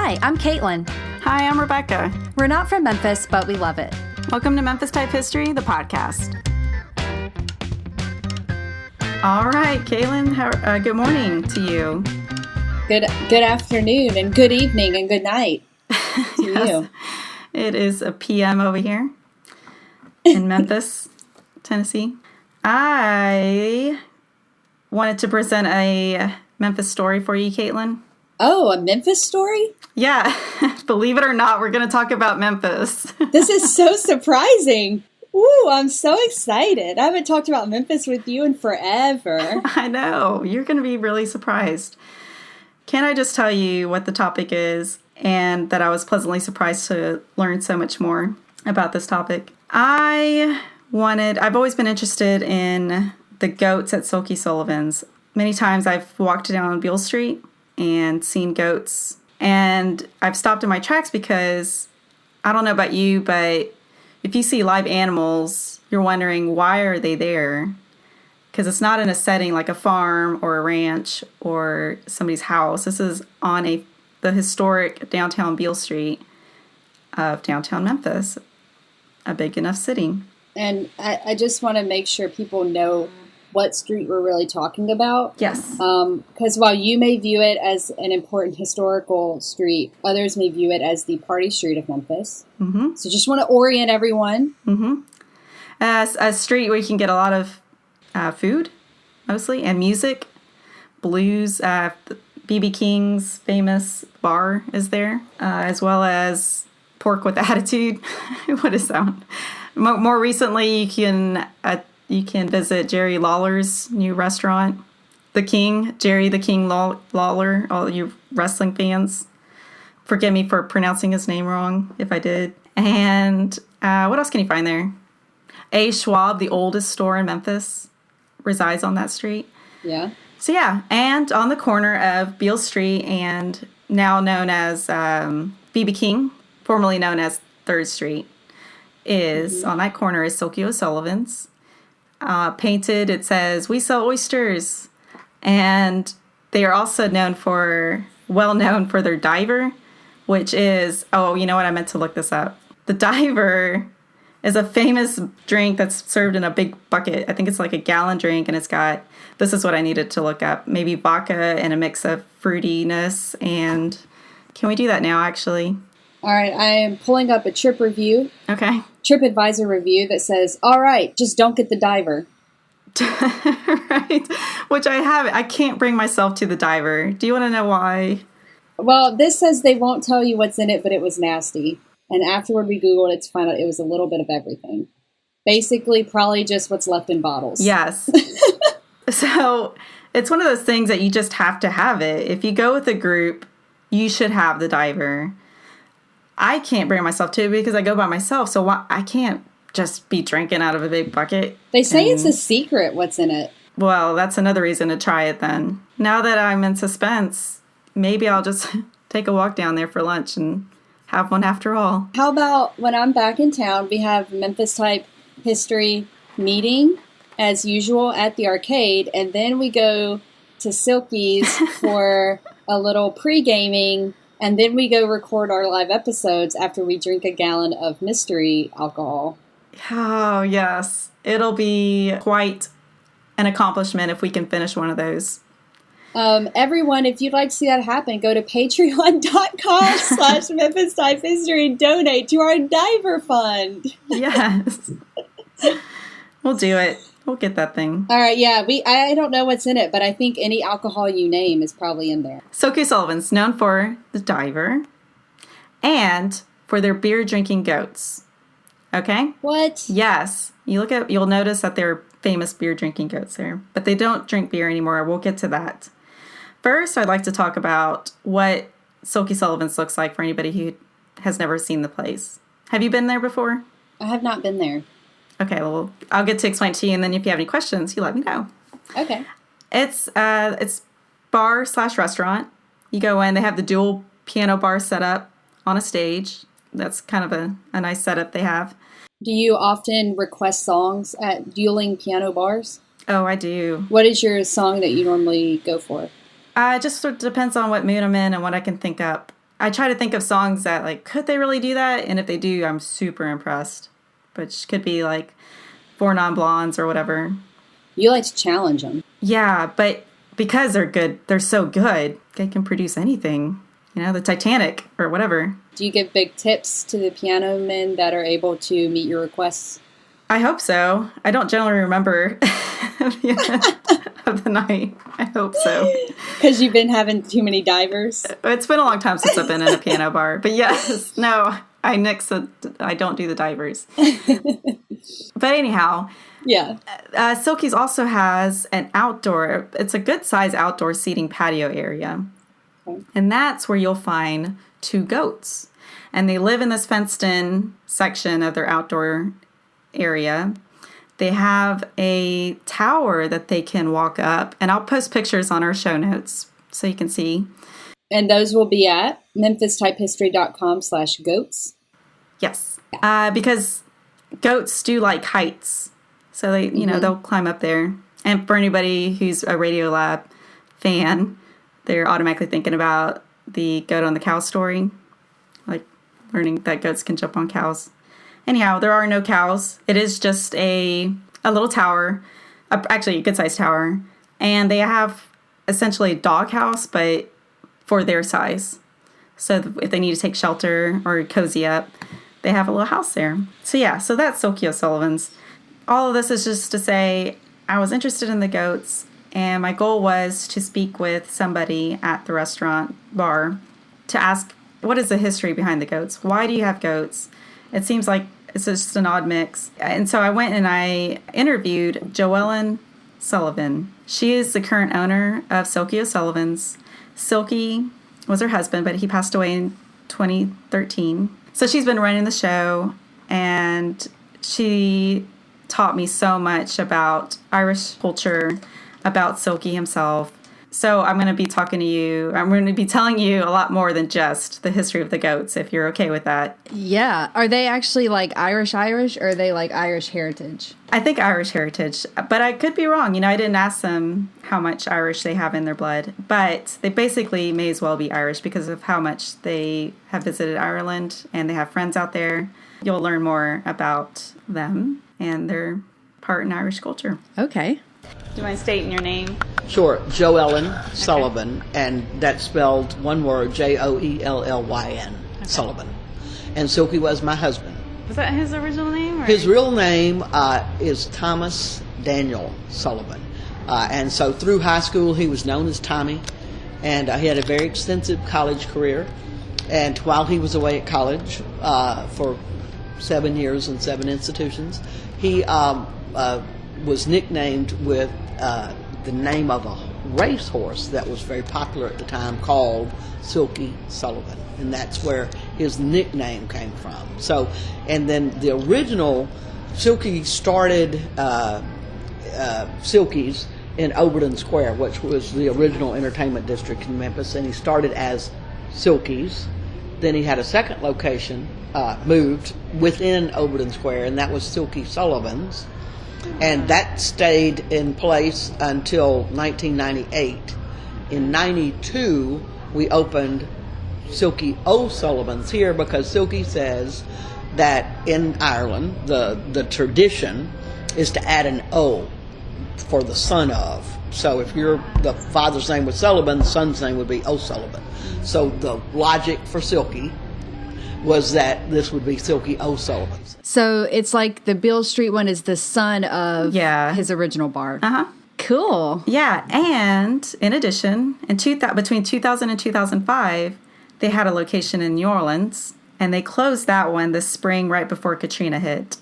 Hi, I'm Caitlin. Hi, I'm Rebecca. We're not from Memphis, but we love it. Welcome to Memphis Type History, the podcast. All right, Caitlin, good morning to you. Good afternoon and good evening and good night to you. It is a PM over here in Memphis, Tennessee. I wanted to present a Memphis story for you, Caitlin. Oh, a Memphis story? Yeah, believe it or not, we're going to talk about Memphis. This is so surprising. Ooh, I'm so excited. I haven't talked about Memphis with you in forever. I know. You're going to be really surprised. Can I just tell you what the topic is and that I was pleasantly surprised to learn so much more about this topic? I've always been interested in the goats at Silky Sullivan's. Many times I've walked down Beale Street and seen goats, and I've stopped in my tracks because I don't know about you, but if you see live animals, you're wondering, why are they there? Because it's not in a setting like a farm or a ranch or somebody's house. This is on the historic downtown Beale Street of downtown Memphis, a big enough city. And I just want to make sure people know what street we're really talking about. Yes. Because while you may view it as an important historical street, others may view it as the party street of Memphis. Mm-hmm. So just want to orient everyone. Mm-hmm. As a street where you can get a lot of food, mostly, and music, blues. B.B. King's famous bar is there, as well as Pork with Attitude. What is that one? More recently, you can visit Jerry Lawler's new restaurant, Jerry the King Lawler. All you wrestling fans, forgive me for pronouncing his name wrong if I did. And what else can you find there? A. Schwab, the oldest store in Memphis, resides on that street. Yeah. So yeah, and on the corner of Beale Street and now known as B.B. King, formerly known as 3rd Street, is on that corner is Silky O'Sullivan's. Painted, it says, "We sell oysters." And they are also well known for their diver, which is, you know what, I meant to look this up. The diver is a famous drink that's served in a big bucket. I think it's like a gallon drink, and this is what I needed to look up, maybe vodka and a mix of fruitiness. And can we do that now, actually? All right, I am pulling up a TripAdvisor review that says, "All right, just don't get the diver." Right, which I haven't. I can't bring myself to the diver. Do you want to know why? Well, this says they won't tell you what's in it, but it was nasty. And afterward, we Googled it to find out it was a little bit of everything. Basically, probably just what's left in bottles. Yes. So it's one of those things that you just have to have it. If you go with a group, you should have the diver. I can't bring myself to it because I go by myself, so I can't just be drinking out of a big bucket. They say it's a secret what's in it. Well, that's another reason to try it then. Now that I'm in suspense, maybe I'll just take a walk down there for lunch and have one after all. How about when I'm back in town, we have Memphis Type History meeting, as usual, at the arcade, and then we go to Silky's for a little pre-gaming. And then we go record our live episodes after we drink a gallon of mystery alcohol. Oh, yes. It'll be quite an accomplishment if we can finish one of those. Everyone, if you'd like to see that happen, go to patreon.com/Memphis Type History and donate to our diver fund. Yes. We'll do it. We'll get that thing. All right, yeah. I don't know what's in it, but I think any alcohol you name is probably in there. Silky Sullivan's known for the diver and for their beer drinking goats. Okay? What? Yes. You'll notice that they're famous beer drinking goats there, but they don't drink beer anymore. We'll get to that. First, I'd like to talk about what Silky Sullivan's looks like for anybody who has never seen the place. Have you been there before? I have not been there. Okay, well, I'll get to explain it to you, and then if you have any questions, you let me know. Okay. It's bar/restaurant. You go in, they have the dual piano bar set up on a stage. That's kind of a nice setup they have. Do you often request songs at dueling piano bars? Oh, I do. What is your song that you normally go for? It just sort of depends on what mood I'm in and what I can think up I try to think of songs that, like, could they really do that? And if they do, I'm super impressed. Which could be, like, Four Non-Blondes or whatever. You like to challenge them. Yeah, but because they're good, they're so good, they can produce anything. You know, the Titanic or whatever. Do you give big tips to the piano men that are able to meet your requests? I hope so. I don't generally remember the end of the night. I hope so. Because you've been having too many divers? It's been a long time since I've been in a piano bar. But yes, no, I don't do the divers. But anyhow, yeah. Silky's also has it's a good size outdoor seating patio area. Okay. And that's where you'll find 2 goats. And they live in this fenced in section of their outdoor area. They have a tower that they can walk up. And I'll post pictures on our show notes so you can see. And those will be at memphistypehistory.com/goats. Yes. Because goats do like heights. So they, they'll climb up there. And for anybody who's a Radiolab fan, they're automatically thinking about the goat on the cow story. Like learning that goats can jump on cows. Anyhow, there are no cows. It is just a little tower, actually a good-sized tower. And they have essentially a doghouse, but for their size. So if they need to take shelter or cozy up, they have a little house there. So yeah, so that's Silky O'Sullivan's. All of this is just to say I was interested in the goats, and my goal was to speak with somebody at the restaurant bar to ask, what is the history behind the goats? Why do you have goats? It seems like it's just an odd mix. And so I went and I interviewed Joellyn Sullivan. She is the current owner of Silky O'Sullivan's. Silky was her husband, but he passed away in 2013. So she's been running the show, and she taught me so much about Irish culture, about Silky himself. So I'm going to be talking to you. I'm going to be telling you a lot more than just the history of the goats, if you're okay with that. Yeah. Are they actually like Irish, or are they like Irish heritage? I think Irish heritage, but I could be wrong. I didn't ask them how much Irish they have in their blood, but they basically may as well be Irish because of how much they have visited Ireland and they have friends out there. You'll learn more about them and their part in Irish culture. Okay. Do you mind stating your name? Sure, Joellyn Sullivan, and that's spelled one word, Joellyn, Sullivan. And Silky was my husband. Was that his original name? Or? His real name is Thomas Daniel Sullivan. And so through high school, he was known as Tommy, and he had a very extensive college career. And while he was away at college for 7 years in 7 institutions, he was nicknamed with the name of a racehorse that was very popular at the time called Silky Sullivan, and that's where his nickname came from. So, and then the original Silky started Silky's in Overton Square, which was the original entertainment district in Memphis, and he started as Silky's. Then he had a second location moved within Overton Square, and that was Silky Sullivan's. And that stayed in place until 1998. In 92, we opened Silky O'Sullivan's here because Silky says that in Ireland, the tradition is to add an O for the son of. So if the father's name was Sullivan, the son's name would be O'Sullivan. So the logic for Silky was that this would be Silky O'Sullivan's. So it's like the Beale Street one is the son of his original bar. Uh-huh. Cool. Yeah, and in addition, between 2000 and 2005, they had a location in New Orleans, and they closed that one this spring right before Katrina hit.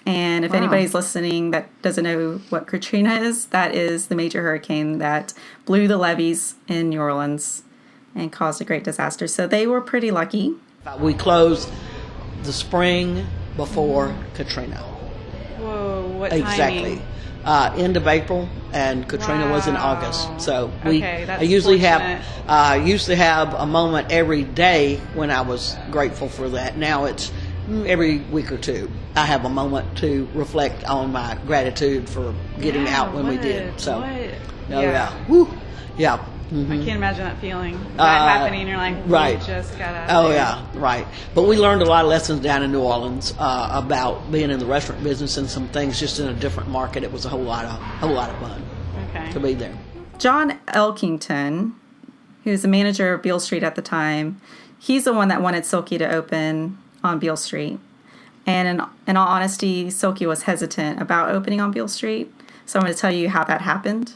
And if anybody's listening that doesn't know what Katrina is, that is the major hurricane that blew the levees in New Orleans and caused a great disaster. So they were pretty lucky. We closed the spring before Katrina. Whoa, what timing? Exactly. End of April, and Katrina was in August. So that's I usually have a moment every day when I was grateful for that. Now it's every week or two. I have a moment to reflect on my gratitude for getting out when we did. So, Woo. Yeah. I can't imagine that feeling. That happening, you're like, right. Just got out of there. Yeah, right. But we learned a lot of lessons down in New Orleans about being in the restaurant business and some things just in a different market. It was a whole lot of fun to be there. John Elkington, who's the manager of Beale Street at the time, he's the one that wanted Silky to open on Beale Street. And in all honesty, Silky was hesitant about opening on Beale Street. So I'm going to tell you how that happened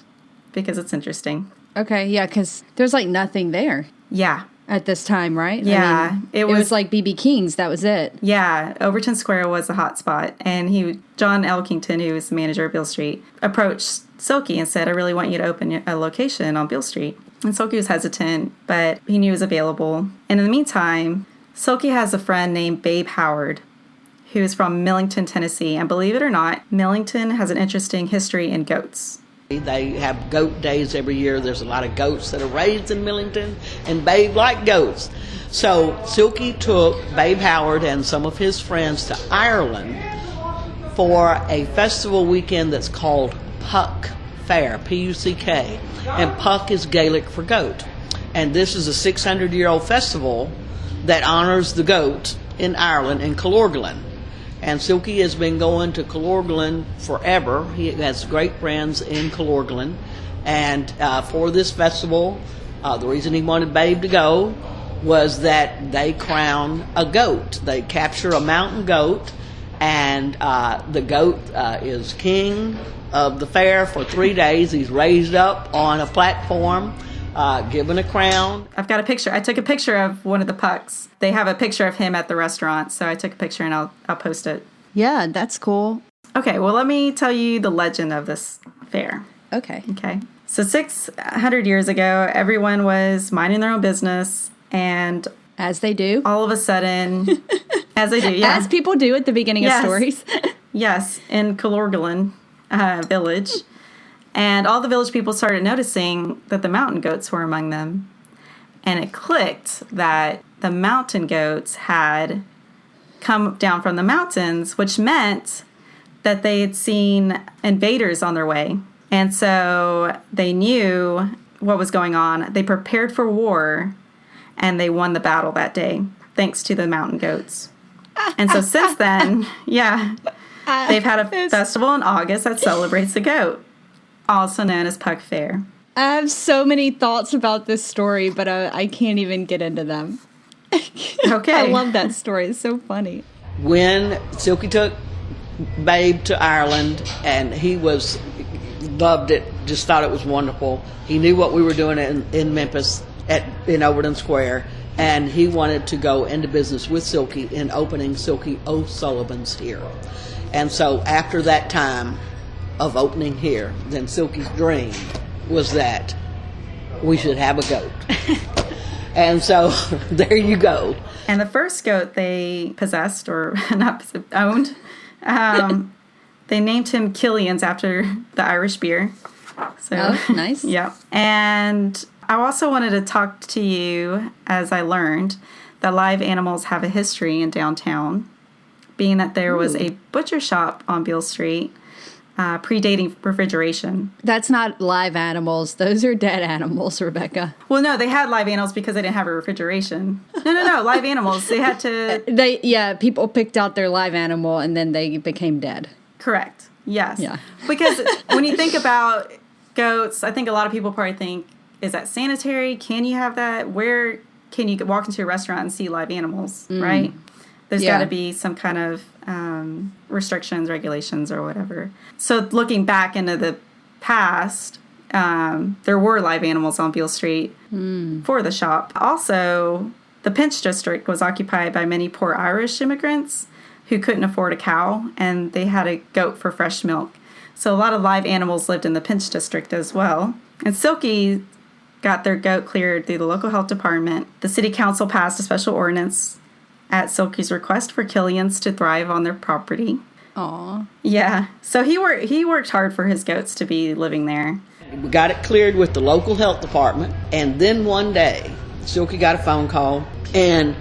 because it's interesting. Okay, yeah, because there's like nothing there. Yeah. At this time, right? Yeah. I mean, it was like B.B. King's, that was it. Yeah, Overton Square was the hot spot. And John Elkington, who was the manager of Beale Street, approached Silky and said, I really want you to open a location on Beale Street. And Silky was hesitant, but he knew it was available. And in the meantime, Silky has a friend named Babe Howard, who is from Millington, Tennessee. And believe it or not, Millington has an interesting history in goats. They have goat days every year. There's a lot of goats that are raised in Millington, and Babe liked goats. So Silky took Babe Howard and some of his friends to Ireland for a festival weekend that's called Puck Fair, P-U-C-K. And Puck is Gaelic for goat. And this is a 600-year-old festival that honors the goat in Ireland, in Killorglin. And Silky has been going to Killorglin forever. He has great friends in Killorglin. And for this festival, the reason he wanted Babe to go was that they crown a goat. They capture a mountain goat, and the goat is king of the fair for 3 days. He's raised up on a platform, given a crown. I've got a picture. I took a picture of one of the pucks. They have a picture of him at the restaurant, so I took a picture and I'll post it. Yeah, that's cool. Okay, well, let me tell you the legend of this fair. Okay. So 600 years ago, everyone was minding their own business, and as they do. All of a sudden, as they do, yeah. As people do at the beginning of stories. Yes, in Killorglin village. And all the village people started noticing that the mountain goats were among them. And it clicked that the mountain goats had come down from the mountains, which meant that they had seen invaders on their way. And so they knew what was going on. They prepared for war, and they won the battle that day, thanks to the mountain goats. And so since then, they've had a festival in August that celebrates the goat, also known as Puck Fair. I have so many thoughts about this story, but I can't even get into them. Okay. I love that story. It's so funny. When Silky took Babe to Ireland, and he loved it, just thought it was wonderful. He knew what we were doing in Memphis in Overton Square, and he wanted to go into business with Silky in opening Silky O'Sullivan's here. And so after that time of opening here, then Silky's dream was that we should have a goat. And so there you go. And the first goat they possessed, or not owned, they named him Killian's after the Irish beer. So, nice. Yeah. And I also wanted to talk to you, as I learned, that live animals have a history in downtown, being that there was a butcher shop on Beale Street, predating refrigeration. That's not live animals. Those are dead animals, Rebecca. Well, no, they had live animals because they didn't have a refrigeration. No, live animals. They had to... people picked out their live animal and then they became dead. Correct. Yes. Yeah. Because when you think about goats, I think a lot of people probably think, is that sanitary? Can you have that? Where can you walk into a restaurant and see live animals, right? There's got to be some kind of restrictions, regulations, or whatever. So looking back into the past, there were live animals on Beale Street for the shop. Also, the Pinch District was occupied by many poor Irish immigrants who couldn't afford a cow, and they had a goat for fresh milk. So a lot of live animals lived in the Pinch District as well. And Silky got their goat cleared through the local health department. The city council passed a special ordinance at Silky's request for Killians to thrive on their property. Aw. Yeah. So he worked hard for his goats to be living there. We got it cleared with the local health department, and then one day, Silky got a phone call and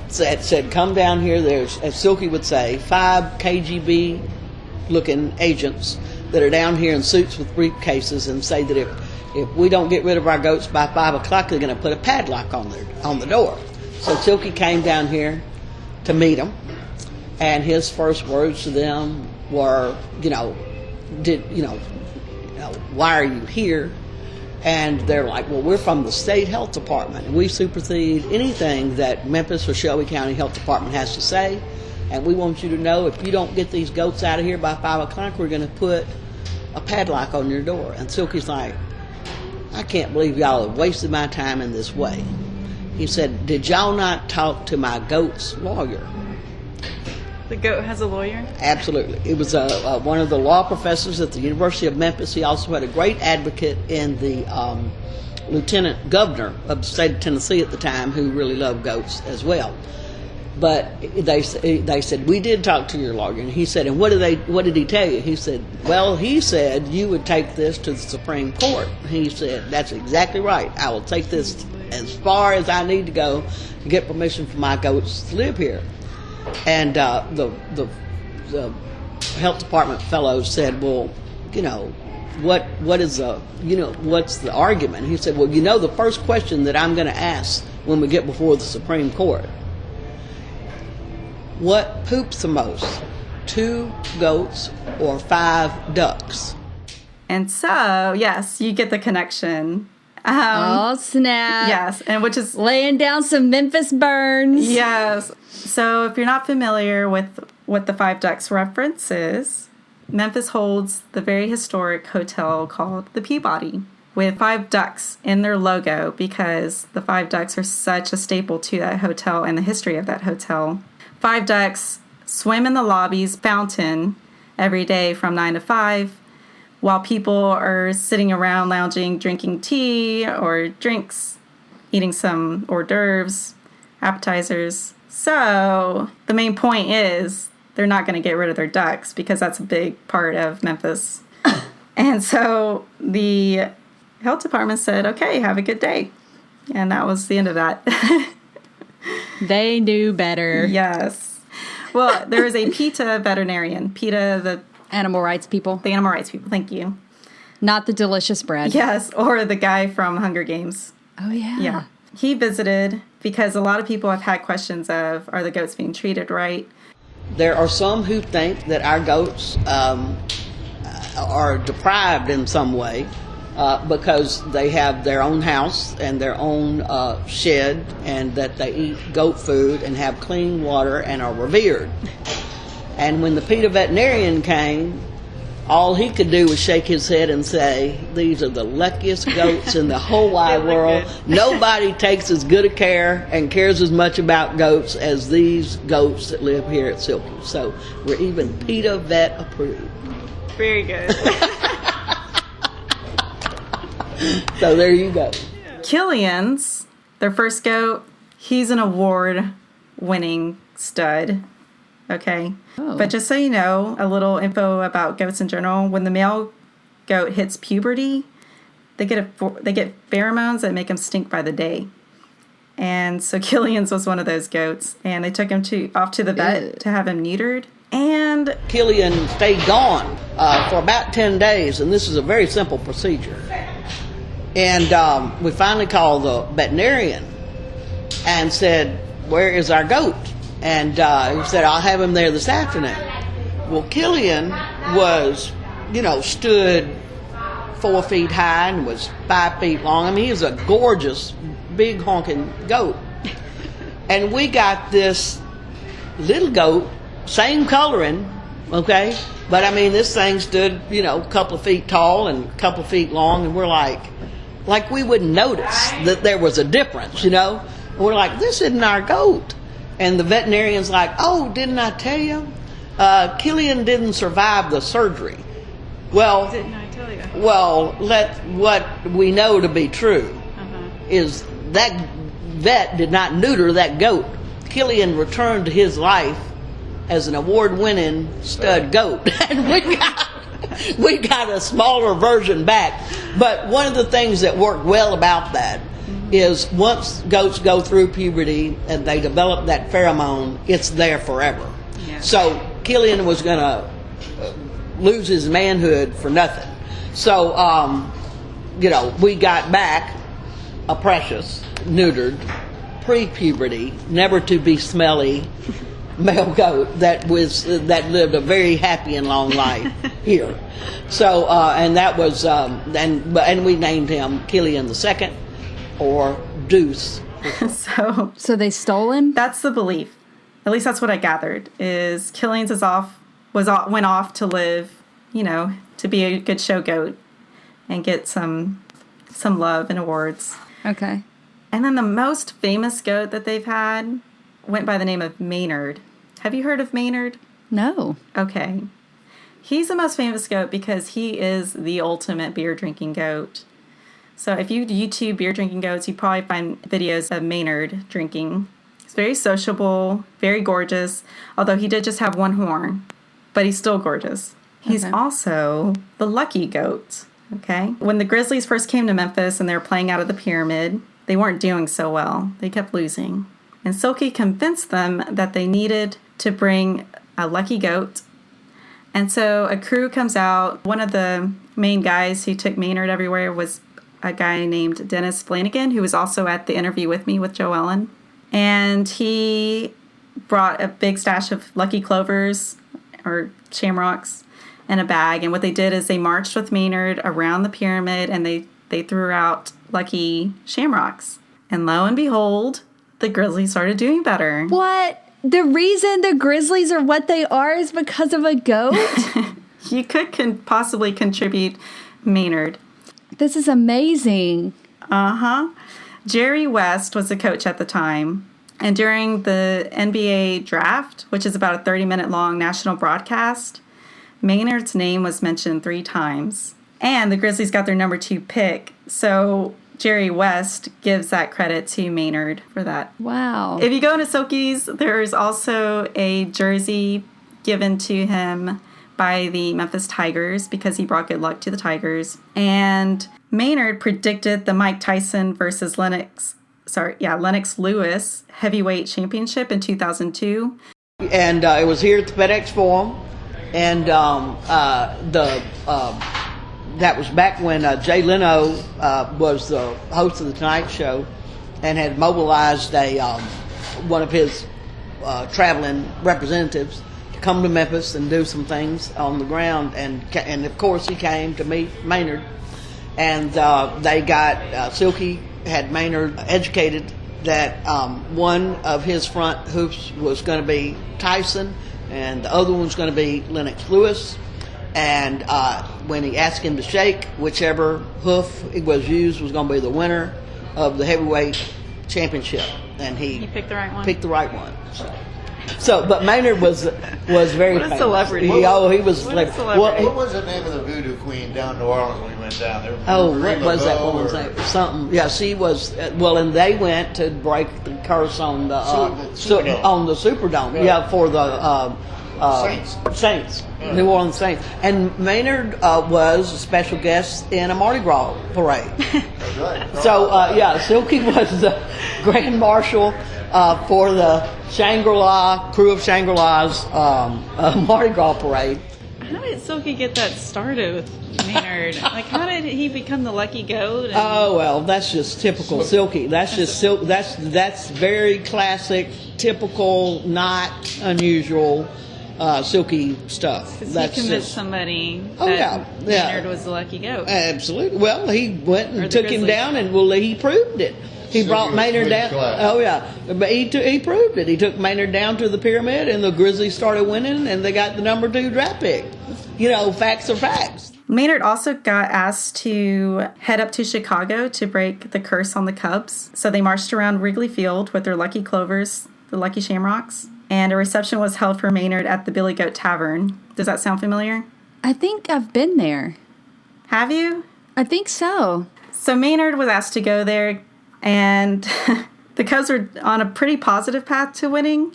said, come down here. There's, as Silky would say, 5 KGB-looking agents that are down here in suits with briefcases and say that if we don't get rid of our goats by 5 o'clock, they're going to put a padlock on the door. So Silky came down here to meet them, and his first words to them were, why are you here? And they're like, well, we're from the state health department, and we supersede anything that Memphis or Shelby County Health Department has to say. And we want you to know if you don't get these goats out of here by 5 o'clock, we're going to put a padlock on your door. And Silky's like, I can't believe y'all have wasted my time in this way. He said, did y'all not talk to my goat's lawyer? The goat has a lawyer? Absolutely. It was one of the law professors at the University of Memphis. He also had a great advocate in the lieutenant governor of the state of Tennessee at the time, who really loved goats as well. But they said, we did talk to your lawyer. And he said, and what did he tell you? He said, well, he said you would take this to the Supreme Court. He said, that's exactly right. I will take this as far as I need to go to get permission for my goats to live here. And the health department fellows said, well, what's the argument? He said, well, the first question that I'm going to ask when we get before the Supreme Court, what poops the most, 2 goats or 5 ducks? And so, yes, you get the connection. Oh, snap. Yes, and which is laying down some Memphis burns. Yes. So if you're not familiar with what the 5 ducks reference is, Memphis holds the very historic hotel called the Peabody, with 5 ducks in their logo, because the 5 ducks are such a staple to that hotel and the history of that hotel. 5 ducks swim in the lobby's fountain every day from 9 to 5, while people are sitting around lounging, drinking tea or drinks, eating some hors d'oeuvres, appetizers. So the main point is they're not going to get rid of their ducks, because that's a big part of Memphis. And so the health department said, okay, have a good day. And that was the end of that. They knew better. Yes. Well, there is a PETA veterinarian. PETA, the animal rights people. The animal rights people, thank you. Not the delicious bread. Yes, or the guy from Hunger Games. Oh, yeah. Yeah. He visited because a lot of people have had questions of, are the goats being treated right? There are some who think that our goats are deprived in some way because they have their own house and their own shed, and that they eat goat food and have clean water and are revered. And when the PETA veterinarian came, all he could do was shake his head and say, these are the luckiest goats in the whole wide world. Nobody takes as good a care and cares as much about goats as these goats that live here at Silky. So we're even PETA vet approved. Very good. So there you go. Killian's, their first goat, he's an award-winning stud. Okay. Oh. But just so you know, a little info about goats in general. When the male goat hits puberty, they get pheromones that make them stink by the day. And so Killian's was one of those goats, and they took him off to the vet to have him neutered. And Killian stayed gone for about 10 days, and this is a very simple procedure. And we finally called the veterinarian and said, where is our goat? And he said, I'll have him there this afternoon. Well, Killian was, stood 4 feet high and was 5 feet long. I mean, he was a gorgeous, big honking goat. And we got this little goat, same coloring, okay? But I mean, this thing stood, a couple of feet tall and a couple of feet long, and we're like we wouldn't notice that there was a difference, And we're like, this isn't our goat. And the veterinarian's like, oh, didn't I tell you? Killian didn't survive the surgery. Well, didn't I tell you? Well, what we know to be true is that vet did not neuter that goat. Killian returned to his life as an award-winning stud goat, and we got a smaller version back. But one of the things that worked well about that is once goats go through puberty and they develop that pheromone, it's there forever. Yeah. So Killian was going to lose his manhood for nothing. So, we got back a precious, neutered, pre-puberty, never to be smelly male goat that lived a very happy and long life here. So, and that was, and we named him Killian II or Deuce. So they stole him? That's the belief. At least that's what I gathered. Is Killian's went off to live, to be a good show goat and get some love and awards. Okay. And then the most famous goat that they've had went by the name of Maynard. Have you heard of Maynard? No. Okay. He's the most famous goat because he is the ultimate beer drinking goat. So if you YouTube beer drinking goats, you probably find videos of Maynard drinking. He's very sociable, very gorgeous, although he did just have one horn, but he's still gorgeous. He's also the lucky goat, okay? When the Grizzlies first came to Memphis and they were playing out of the pyramid, they weren't doing so well. They kept losing. And Silky convinced them that they needed to bring a lucky goat. And so a crew comes out. One of the main guys who took Maynard everywhere was a guy named Dennis Flanagan, who was also at the interview with me with Joellyn. And he brought a big stash of lucky clovers or shamrocks in a bag. And what they did is they marched with Maynard around the pyramid and they threw out lucky shamrocks. And lo and behold, the Grizzlies started doing better. What? The reason the Grizzlies are what they are is because of a goat? You could possibly contribute Maynard. This is amazing. Uh-huh. Jerry West was the coach at the time. And during the NBA draft, which is about a 30-minute long national broadcast, Maynard's name was mentioned 3 times. And the Grizzlies got their number 2 pick. So Jerry West gives that credit to Maynard for that. Wow. If you go into Silky's, there's also a jersey given to him by the Memphis Tigers because he brought good luck to the Tigers. And Maynard predicted the Mike Tyson versus Lennox Lewis heavyweight championship in 2002. And it was here at the FedEx Forum. And that was back when Jay Leno was the host of the Tonight Show and had mobilized one of his traveling representatives to come to Memphis and do some things on the ground. And of course, he came to meet Maynard. And they got, Silky had Maynard educated that one of his front hoofs was going to be Tyson and the other one's going to be Lennox Lewis. And when he asked him to shake, whichever hoof was used was going to be the winner of the heavyweight championship. And he picked the right one. Picked the right one. So, but Maynard was very what a celebrity. He was like, what was the name of the voodoo queen down in New Orleans when we went down there? What was that woman's name? Something. Yeah, she was. And they went to break the curse on the Superdome. On the Superdome. Right. Yeah, for the Saints. Yeah. New Orleans Saints. And Maynard was a special guest in a Mardi Gras parade. That's right. So, Silky was the Grand Marshal for the Shangri-La, crew of Shangri-La's Mardi Gras parade. How did Silky get that started with Maynard? Like, how did he become the lucky goat? Oh, well, that's just typical Silky. That's just that's very classic, typical, not unusual Silky stuff. Because he convinced somebody that Maynard was the lucky goat. Absolutely. Well, he went and took him down, and he proved it. He brought Maynard down. Oh, yeah. But he proved it. He took Maynard down to the pyramid, and the Grizzlies started winning, and they got the number 2 draft pick. Facts are facts. Maynard also got asked to head up to Chicago to break the curse on the Cubs. So they marched around Wrigley Field with their lucky clovers, the lucky shamrocks, and a reception was held for Maynard at the Billy Goat Tavern. Does that sound familiar? I think I've been there. Have you? I think so. So Maynard was asked to go there, and the Cubs were on a pretty positive path to winning.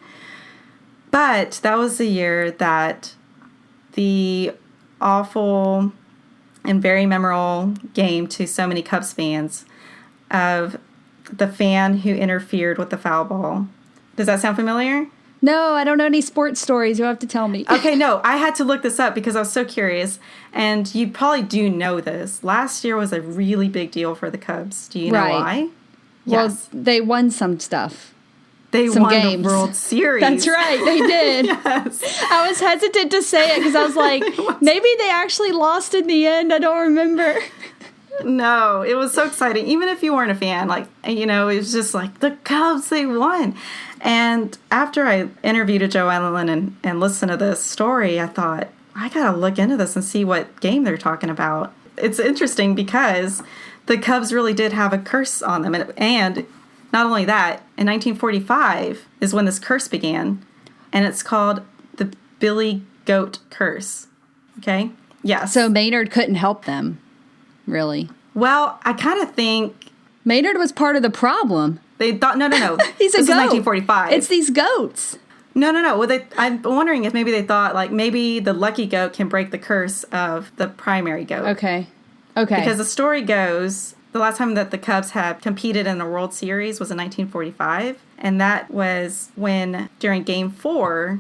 But that was the year that the awful and very memorable game to so many Cubs fans of the fan who interfered with the foul ball. Does that sound familiar? No, I don't know any sports stories. You'll have to tell me. Okay, no, I had to look this up because I was so curious. And you probably do know this. Last year was a really big deal for the Cubs. Do you know why? Well, Yes. they won some stuff. They some won games. the World Series. That's right, they did. Yes. I was hesitant to say it because I was like, maybe they actually lost in the end. I don't remember. No, it was so exciting. Even if you weren't a fan, like, you know, it was just like, the Cubs, they won. And after I interviewed Joellyn and listened to this story, I thought, I got to look into this and see what game they're talking about. It's interesting because the Cubs really did have a curse on them. And not only that, in 1945 is when this curse began. And it's called the Billy Goat Curse. Okay? Yes. So Maynard couldn't help them, really. Well, I kind of think Maynard was part of the problem. they thought, no. He's a this goat. is 1945. It's these goats. No. Well, I'm wondering if maybe they thought, like, maybe the lucky goat can break the curse of the primary goat. Okay. Because the story goes, the last time that the Cubs had competed in the World Series was in 1945. And that was when, during Game 4,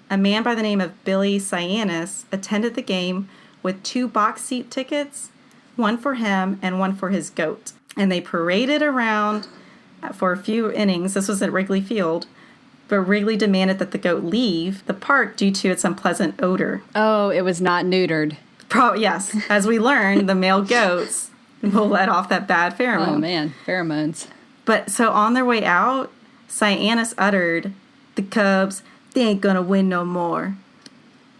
a man by the name of Billy Cyanis attended the game with 2 box seat tickets, one for him and one for his goat. And they paraded around for a few innings. This was at Wrigley Field. But Wrigley demanded that the goat leave the park due to its unpleasant odor. Oh, it was not neutered. Yes. As we learned, the male goats will let off that bad pheromone. Oh, man. Pheromones. But so on their way out, Cyanis uttered, the Cubs, they ain't gonna win no more.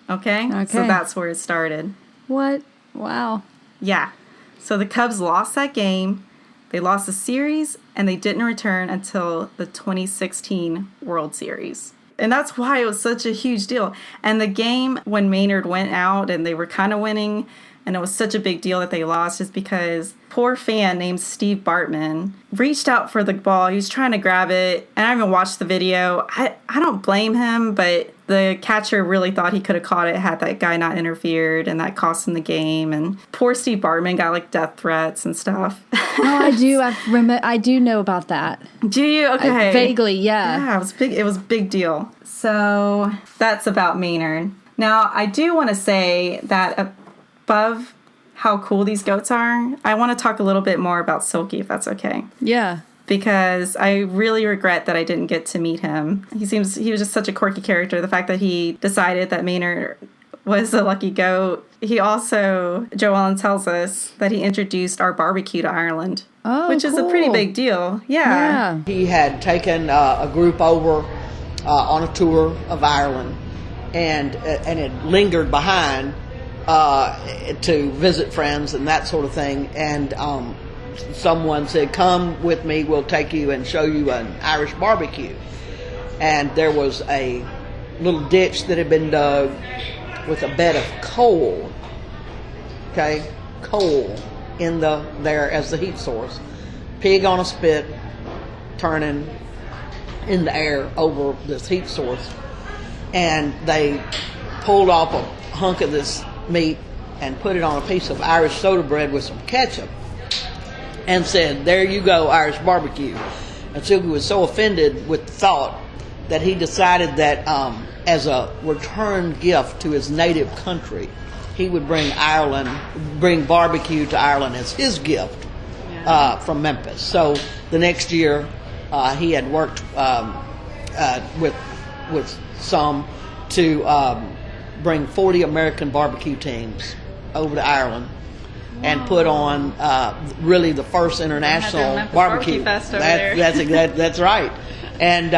Okay? So that's where it started. What? Wow. Yeah. So the Cubs lost that game. They lost the series, and they didn't return until the 2016 World Series. And that's why it was such a huge deal. And the game when Maynard went out and they were kind of winning, and it was such a big deal that they lost, is because poor fan named Steve Bartman reached out for the ball. He was trying to grab it, and I haven't watched the video. I don't blame him, but the catcher really thought he could have caught it had that guy not interfered, and that cost him the game. And poor Steve Bartman got like death threats and stuff. Oh, I do. I do know about that. Do you? Okay. Vaguely, yeah. Yeah, it was big. It was a big deal. So that's about Maynard. Now, I do want to say that above how cool these goats are, I want to talk a little bit more about Silky, if that's okay. Yeah. Because I really regret that I didn't get to meet him. He was just such a quirky character. The fact that he decided that Maynard was a lucky goat. He also, Joellyn tells us, that he introduced our barbecue to Ireland. Oh, which is a pretty big deal. Yeah. He had taken a group over on a tour of Ireland and it lingered behind to visit friends and that sort of thing. And someone said, come with me, we'll take you and show you an Irish barbecue. And there was a little ditch that had been dug with a bed of coal, coal in there as the heat source. Pig on a spit turning in the air over this heat source. And they pulled off a hunk of this meat and put it on a piece of Irish soda bread with some ketchup and said, there you go, Irish barbecue. And Silky was so offended with the thought that he decided that as a return gift to his native country, he would bring barbecue to Ireland as his gift from Memphis. So the next year, he had worked with some to bring 40 American barbecue teams over to Ireland and put on really the first international barbecue fest over there. That's right. And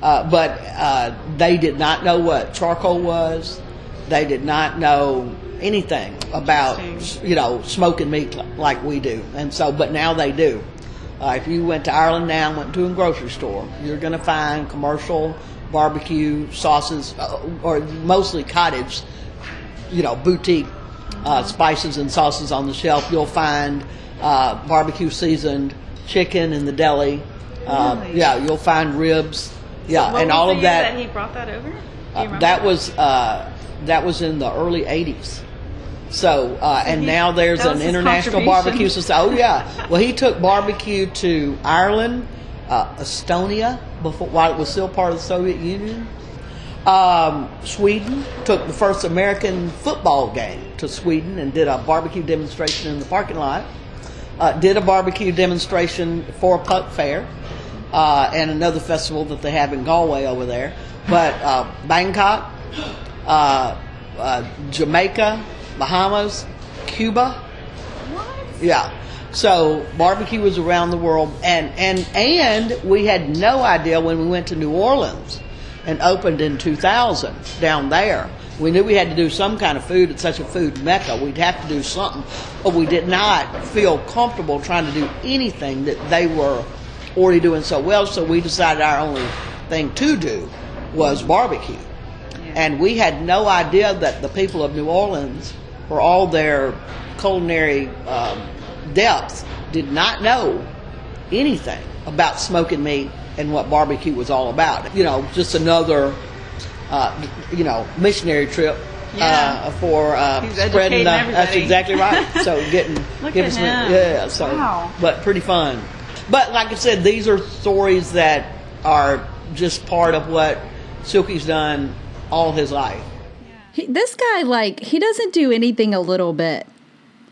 but they did not know what charcoal was. They did not know anything about smoking meat like we do. And so, but now they do. If you went to Ireland now and went to a grocery store, you're going to find commercial barbecue sauces, or mostly cottage, boutique spices and sauces on the shelf. You'll find barbecue seasoned chicken in the deli. Really? Yeah, you'll find ribs. Yeah, So what and was all the of year that. He brought that over? Do you remember? That was in the early '80s. So and now there's that was an his international contribution. barbecue society. Oh yeah, well he took barbecue to Ireland, Estonia, before, while it was still part of the Soviet Union. Sweden took the first American football game to Sweden and did a barbecue demonstration in the parking lot. Did a barbecue demonstration for Puck Fair and another festival that they have in Galway over there. But Bangkok, Jamaica, Bahamas, Cuba. What? Yeah. So barbecue was around the world, and we had no idea when we went to New Orleans and opened in 2000 down there. We knew we had to do some kind of food. It's such a food mecca. We'd have to do something, but we did not feel comfortable trying to do anything that they were already doing so well. So we decided our only thing to do was barbecue. And we had no idea that the people of New Orleans, for all their culinary depth, did not know anything about smoking meat and what barbecue was all about. You know, just another, missionary trip for spreading. That's exactly right. So getting some, yeah. So, wow. But pretty fun. But like I said, these are stories that are just part of what Silky's done all his life. This guy, he doesn't do anything a little bit.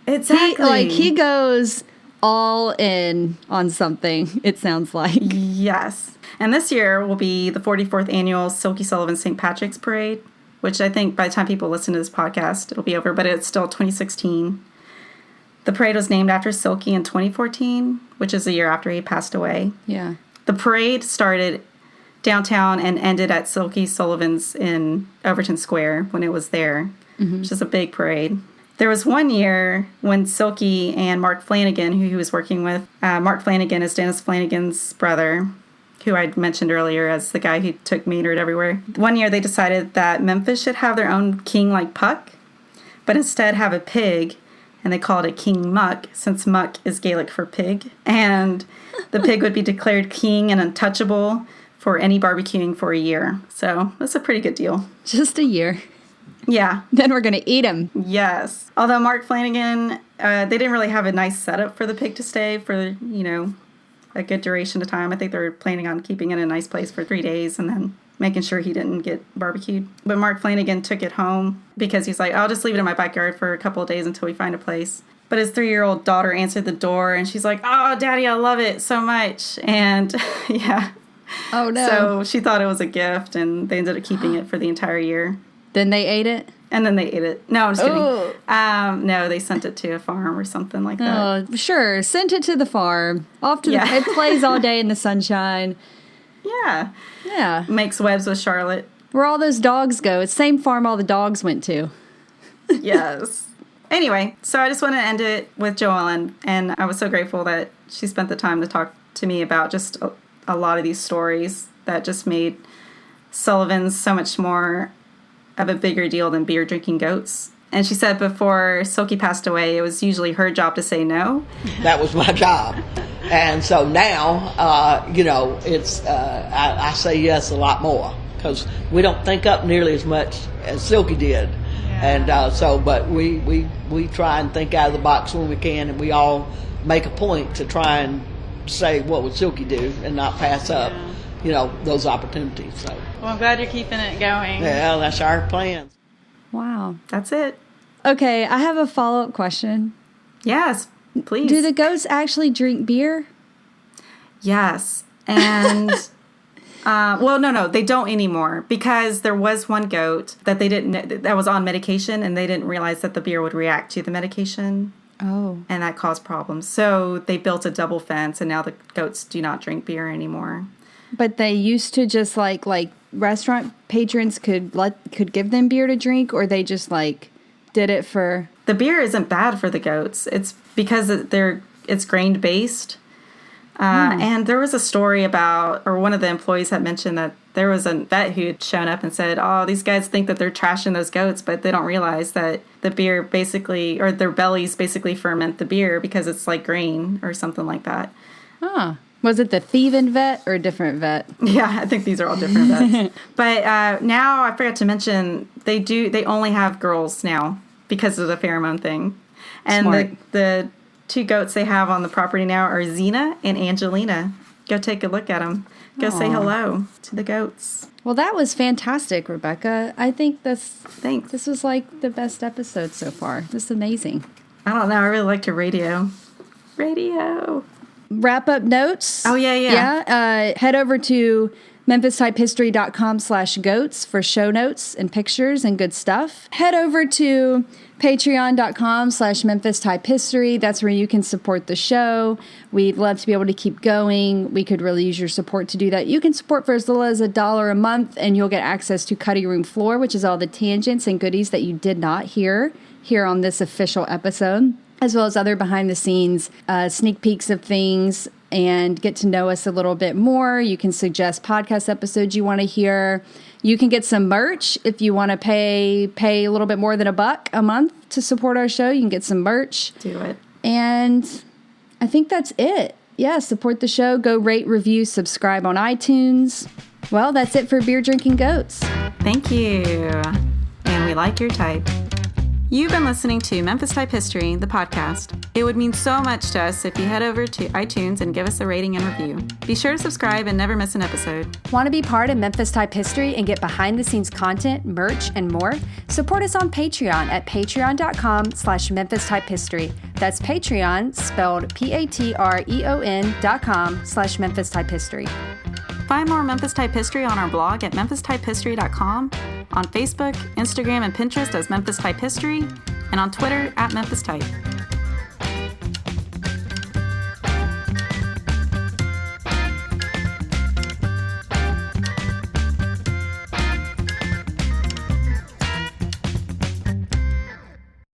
Exactly. He goes all in on something, it sounds like. Yes. And this year will be the 44th annual Silky Sullivan St. Patrick's Parade, which I think by the time people listen to this podcast, it'll be over, but it's still 2016. The parade was named after Silky in 2014, which is a year after he passed away. Yeah. The parade started downtown and ended at Silky Sullivan's in Overton Square when it was there, which is a big parade. There was one year when Silky and Mark Flanagan, who he was working with, Mark Flanagan is Dennis Flanagan's brother, who I mentioned earlier as the guy who took Maynard everywhere. One year they decided that Memphis should have their own king like Puck, but instead have a pig, and they called it King Muck, since Muck is Gaelic for pig. And the pig would be declared king and untouchable for any barbecuing for a year. So that's a pretty good deal. Just a year. Yeah. Then we're going to eat him. Yes. Although Mark Flanagan, they didn't really have a nice setup for the pig to stay for, a good duration of time. I think they were planning on keeping it in a nice place for 3 days and then making sure he didn't get barbecued. But Mark Flanagan took it home because he's like, I'll just leave it in my backyard for a couple of days until we find a place. But his 3-year-old daughter answered the door and she's like, oh, Daddy, I love it so much. And yeah. Oh, no. So she thought it was a gift and they ended up keeping it for the entire year. Then they ate it? And then they ate it. No, I'm just kidding. No, they sent it to a farm or something like that. Oh, sure. Sent it to the farm. Off to it plays all day in the sunshine. Yeah. Yeah. Makes webs with Charlotte. Where all those dogs go. It's the same farm all the dogs went to. Yes. Anyway, so I just want to end it with Joellyn. And I was so grateful that she spent the time to talk to me about just a lot of these stories that just made Sullivan's so much more of a bigger deal than beer drinking goats. And she said before Silky passed away, it was usually her job to say no. That was my job. And so now, it's I say yes a lot more because we don't think up nearly as much as Silky did. Yeah. And but we try and think out of the box when we can, and we all make a point to try and say what would Silky do and not pass up, those opportunities. So. Well, I'm glad you're keeping it going. Yeah, that's our plan. Wow. That's it. Okay, I have a follow-up question. Yes, please. Do the goats actually drink beer? Yes. And, no, they don't anymore because there was one goat that was on medication and they didn't realize that the beer would react to the medication. Oh. And that caused problems. So they built a double fence and now the goats do not drink beer anymore. But they used to just like restaurant patrons could give them beer to drink, or they just did it for... The beer isn't bad for the goats. It's because it's grain based. And there was a story about, or one of the employees had mentioned that there was a vet who had shown up and said, oh, these guys think that they're trashing those goats, but they don't realize that the beer basically, or their bellies basically ferment the beer because it's like grain or something like that. Huh. Was it the thieving vet or a different vet? Yeah, I think these are all different vets. But now I forgot to mention they only have girls now because of the pheromone thing. And the 2 goats they have on the property now are Xena and Angelina. go take a look at them. Go say hello to the goats. Well, that was fantastic, Rebecca. I think Thanks. this was like the best episode so far. This is amazing. I don't know. I really liked your radio. Wrap up notes. Oh, yeah. Yeah. Head over to memphistypehistory.com/goats for show notes and pictures and good stuff. Head over to patreon.com/Memphis Type History. That's where you can support the show. We'd love to be able to keep going. We could really use your support to do that. You can support for as little as $1 a month, and you'll get access to Cutting Room Floor, which is all the tangents and goodies that you did not hear here on this official episode, as well as other behind-the-scenes sneak peeks of things, and get to know us a little bit more. You can suggest podcast episodes you want to hear. You can get some merch if you want to pay a little bit more than $1 a month to support our show. You can get some merch. Do it. And I think that's it. Yeah, support the show. Go rate, review, subscribe on iTunes. Well, that's it for Beer Drinking Goats. Thank you. And we like your type. You've been listening to Memphis Type History, the podcast. It would mean so much to us if you head over to iTunes and give us a rating and review. Be sure to subscribe and never miss an episode. Want to be part of Memphis Type History and get behind-the-scenes content, merch, and more? Support us on Patreon at patreon.com/Memphis Type History. That's Patreon, spelled patreon.com/Memphis Type History. Find more Memphis Type History on our blog at memphistypehistory.com, on Facebook, Instagram, and Pinterest as Memphis Type History, and on Twitter at Memphis Type.